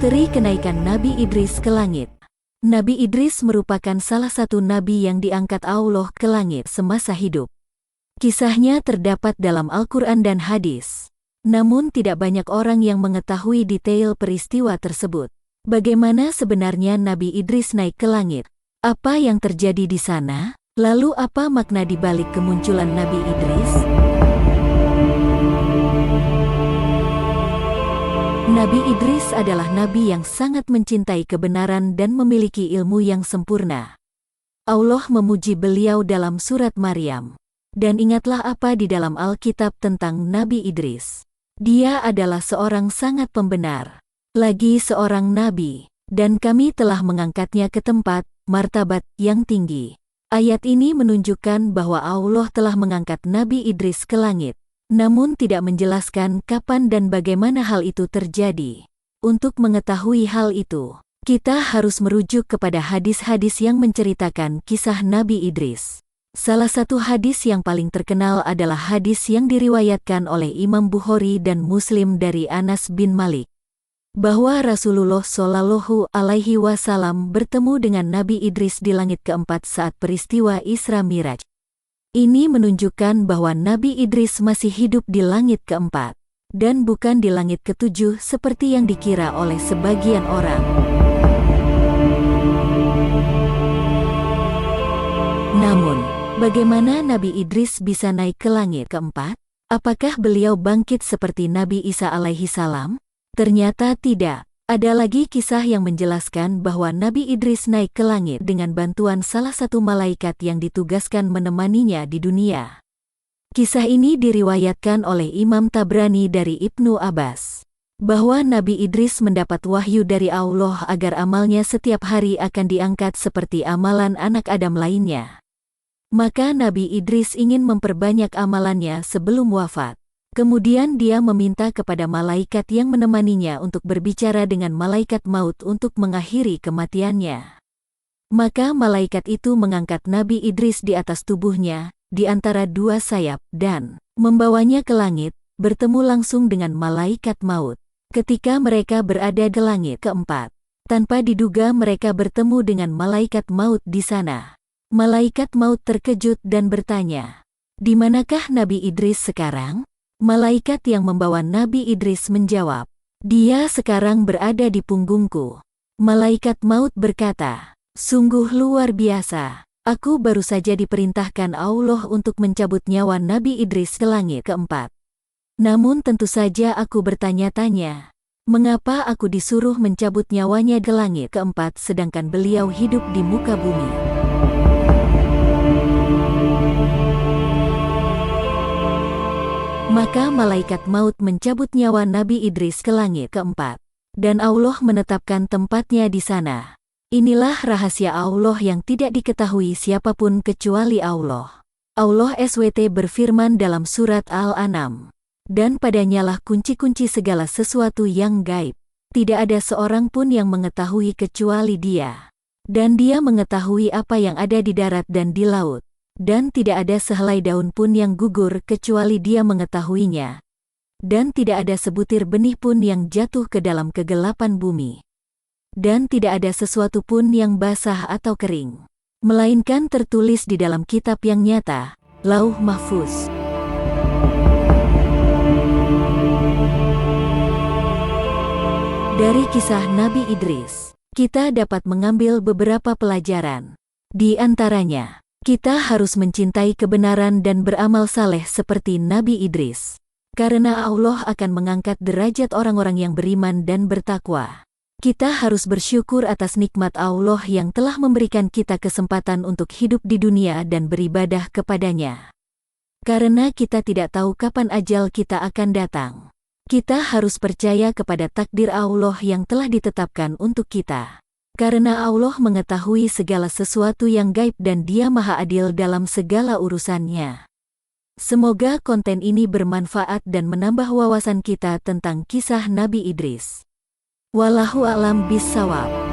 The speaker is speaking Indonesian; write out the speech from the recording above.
Misteri kenaikan Nabi Idris ke langit. Nabi Idris merupakan salah satu nabi yang diangkat Allah ke langit semasa hidup. Kisahnya terdapat dalam Al-Quran dan hadis. Namun tidak banyak orang yang mengetahui detail peristiwa tersebut. Bagaimana sebenarnya Nabi Idris naik ke langit? Apa yang terjadi di sana? Lalu apa makna di balik kemunculan Nabi Idris? Nabi Idris adalah nabi yang sangat mencintai kebenaran dan memiliki ilmu yang sempurna. Allah memuji beliau dalam surat Maryam. Dan ingatlah apa di dalam Alkitab tentang Nabi Idris. Dia adalah seorang sangat pembenar, lagi seorang nabi, dan kami telah mengangkatnya ke tempat, martabat yang tinggi. Ayat ini menunjukkan bahwa Allah telah mengangkat Nabi Idris ke langit. Namun tidak menjelaskan kapan dan bagaimana hal itu terjadi. Untuk mengetahui hal itu, kita harus merujuk kepada hadis-hadis yang menceritakan kisah Nabi Idris. Salah satu hadis yang paling terkenal adalah hadis yang diriwayatkan oleh Imam Bukhari dan Muslim dari Anas bin Malik, bahwa Rasulullah Shallallahu Alaihi Wasallam bertemu dengan Nabi Idris di langit keempat saat peristiwa Isra Miraj. Ini menunjukkan bahwa Nabi Idris masih hidup di langit keempat, dan bukan di langit ketujuh seperti yang dikira oleh sebagian orang. Namun, bagaimana Nabi Idris bisa naik ke langit keempat? Apakah beliau bangkit seperti Nabi Isa alaihi salam? Ternyata tidak. Ada lagi kisah yang menjelaskan bahwa Nabi Idris naik ke langit dengan bantuan salah satu malaikat yang ditugaskan menemaninya di dunia. Kisah ini diriwayatkan oleh Imam Tabrani dari Ibnu Abbas, bahwa Nabi Idris mendapat wahyu dari Allah agar amalnya setiap hari akan diangkat seperti amalan anak Adam lainnya. Maka Nabi Idris ingin memperbanyak amalannya sebelum wafat. Kemudian dia meminta kepada malaikat yang menemaninya untuk berbicara dengan malaikat maut untuk mengakhiri kematiannya. Maka malaikat itu mengangkat Nabi Idris di atas tubuhnya, di antara dua sayap, dan membawanya ke langit, bertemu langsung dengan malaikat maut. Ketika mereka berada di langit keempat, tanpa diduga mereka bertemu dengan malaikat maut di sana. Malaikat maut terkejut dan bertanya, "Di manakah Nabi Idris sekarang?" Malaikat yang membawa Nabi Idris menjawab, "Dia sekarang berada di punggungku." Malaikat maut berkata, "Sungguh luar biasa. Aku baru saja diperintahkan Allah untuk mencabut nyawa Nabi Idris ke langit keempat. Namun tentu saja aku bertanya-tanya, mengapa aku disuruh mencabut nyawanya ke langit keempat sedangkan beliau hidup di muka bumi?" Maka malaikat maut mencabut nyawa Nabi Idris ke langit keempat, dan Allah menetapkan tempatnya di sana. Inilah rahasia Allah yang tidak diketahui siapapun kecuali Allah. Allah SWT berfirman dalam surat Al-An'am, "Dan padanyalah kunci-kunci segala sesuatu yang gaib. Tidak ada seorang pun yang mengetahui kecuali Dia. Dan Dia mengetahui apa yang ada di darat dan di laut. Dan tidak ada sehelai daun pun yang gugur kecuali Dia mengetahuinya. Dan tidak ada sebutir benih pun yang jatuh ke dalam kegelapan bumi. Dan tidak ada sesuatu pun yang basah atau kering, melainkan tertulis di dalam kitab yang nyata, Lauh Mahfuz." Dari kisah Nabi Idris, kita dapat mengambil beberapa pelajaran. Di antaranya, kita harus mencintai kebenaran dan beramal saleh seperti Nabi Idris. Karena Allah akan mengangkat derajat orang-orang yang beriman dan bertakwa. Kita harus bersyukur atas nikmat Allah yang telah memberikan kita kesempatan untuk hidup di dunia dan beribadah kepadanya. Karena kita tidak tahu kapan ajal kita akan datang. Kita harus percaya kepada takdir Allah yang telah ditetapkan untuk kita. Karena Allah mengetahui segala sesuatu yang gaib dan Dia Maha Adil dalam segala urusannya. Semoga konten ini bermanfaat dan menambah wawasan kita tentang kisah Nabi Idris. Wallahu a'lam bishawab.